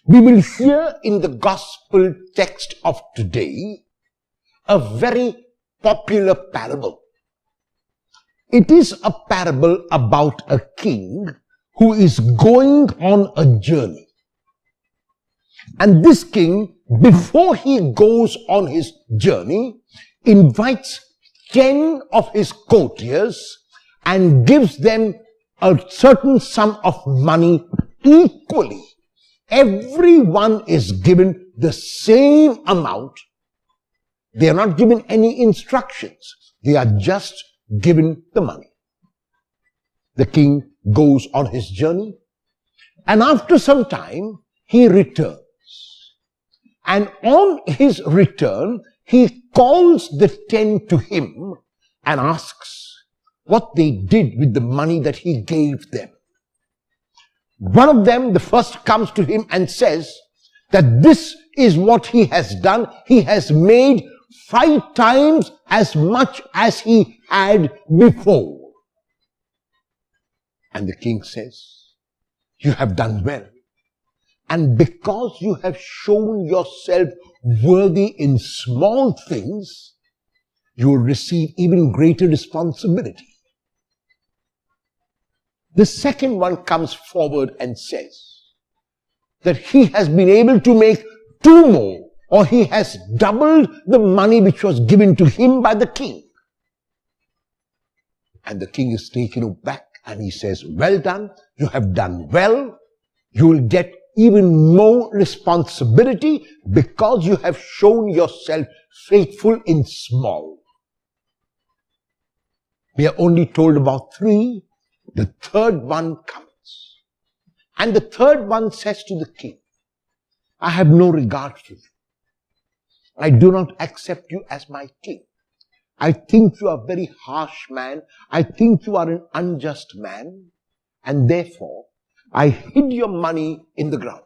we will hear in the gospel text of today a very popular parable. It is a parable about a king who is going on a journey. And this king, before he goes on his journey, invites 10 of his courtiers and gives them a certain sum of money equally. Everyone is given the same amount. They are not given any instructions. They are just given the money. The king goes on his journey, and after some time, he returns. And on his return, he calls the 10 to him and asks what they did with the money that he gave them. One of them, the first, comes to him and says that this is what he has done. He has made 5 times as much as he had before. And the king says, you have done well. And because you have shown yourself worthy in small things, you will receive even greater responsibility. The second one comes forward and says that he has been able to make 2 more, or he has doubled the money which was given to him by the king. And the king is taken aback and he says, well done, you have done well. You will get even more responsibility because you have shown yourself faithful in small. We are only told about 3. The third one comes. And the third one says to the king, I have no regard for you. I do not accept you as my king. I think you are a very harsh man. I think you are an unjust man. And therefore, I hid your money in the ground.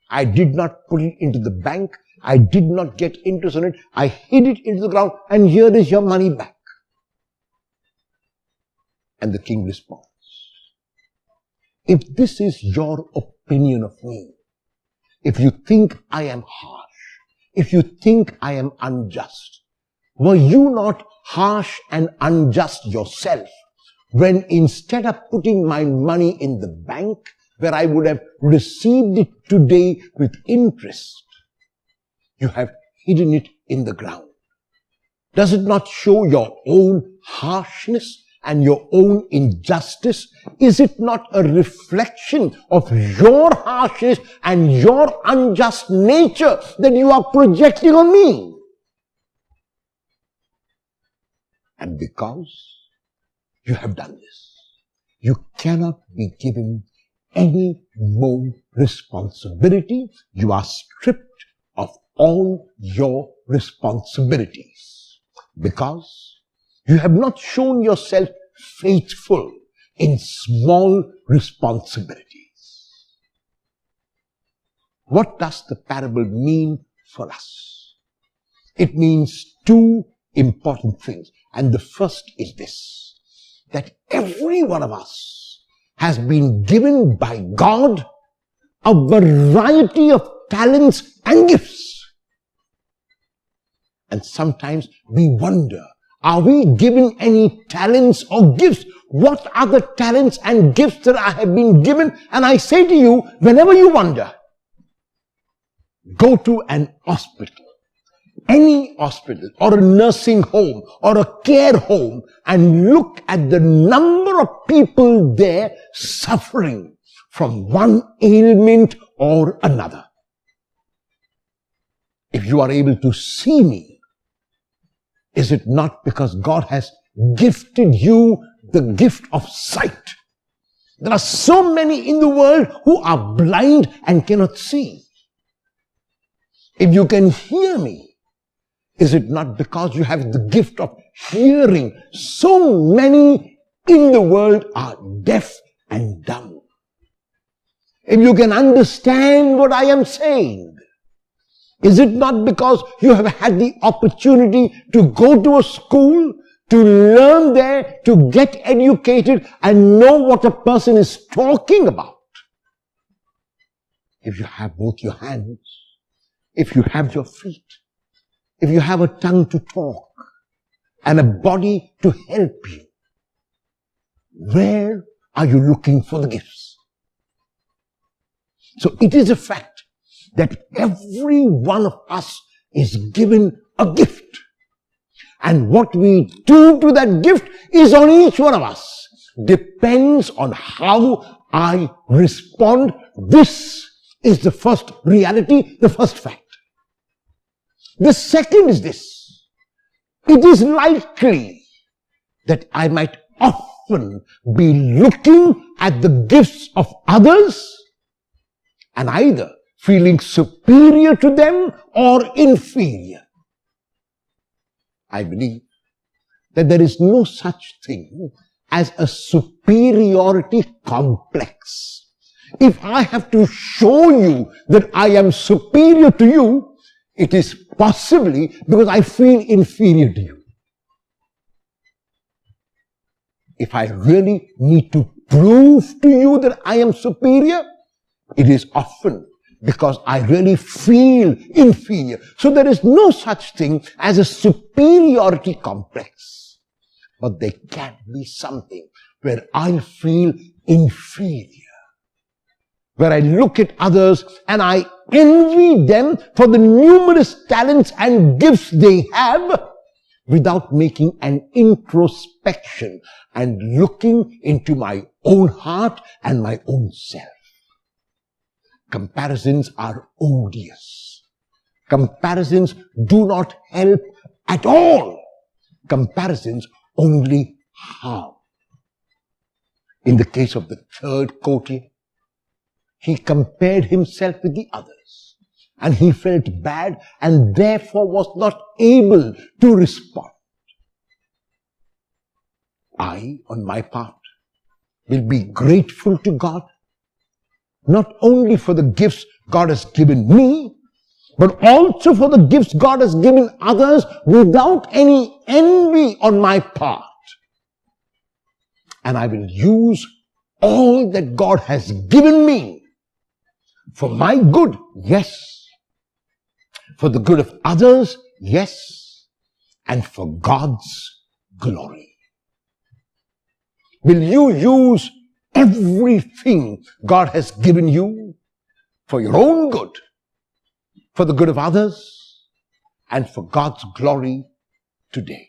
I did not put it into the bank. I did not get interest on it. I hid it into the ground, and here is your money back. And the king responds, if this is your opinion of me, if you think I am harsh, if you think I am unjust, were you not harsh and unjust yourself when instead of putting my money in the bank where I would have received it today with interest, you have hidden it in the ground? Does it not show your own harshness and your own injustice? Is it not a reflection of your harshness and your unjust nature that you are projecting on me? And because you have done this, you cannot be given any more responsibility. You are stripped of all your responsibilities because you have not shown yourself faithful in small responsibilities. What does the parable mean for us? It means 2 important things. And the first is this, that every one of us has been given by God a variety of talents and gifts. And sometimes we wonder, are we given any talents or gifts? What are the talents and gifts that I have been given? And I say to you, whenever you wonder, go to an hospital, any hospital or a nursing home or a care home, and look at the number of people there suffering from one ailment or another. If you are able to see me, is it not because God has gifted you the gift of sight? There are so many in the world who are blind and cannot see. If you can hear me, is it not because you have the gift of hearing? So many in the world are deaf and dumb. If you can understand what I am saying, is it not because you have had the opportunity to go to a school, to learn there, to get educated and know what a person is talking about? if you have both your hands, if you have your feet, if you have a tongue to talk, and a body to help you, where are you looking for the gifts? So it is a fact that every one of us is given a gift. And what we do to that gift is on each one of us. Depends on how I respond. This is the first reality, the first fact. The second is this. It is likely that I might often be looking at the gifts of others and either feeling superior to them or inferior. I believe that there is no such thing as a superiority complex. If I have to show you that I am superior to you, it is possibly because I feel inferior to you. If I really need to prove to you that I am superior, it is often because I really feel inferior. So there is no such thing as a superiority complex. But there can be something where I feel inferior, where I look at others and I envy them for the numerous talents and gifts they have, without making an introspection and looking into my own heart and my own self. Comparisons are odious. Comparisons do not help at all. Comparisons only harm. In the case of the third courtier, he compared himself with the others, and he felt bad and therefore was not able to respond. I, on my part, will be grateful to God, not only for the gifts God has given me, but also for the gifts God has given others without any envy on my part. And I will use all that God has given me for my good, yes. For the good of others, yes. And for God's glory. Will you use everything God has given you for your own good, for the good of others, and for God's glory today?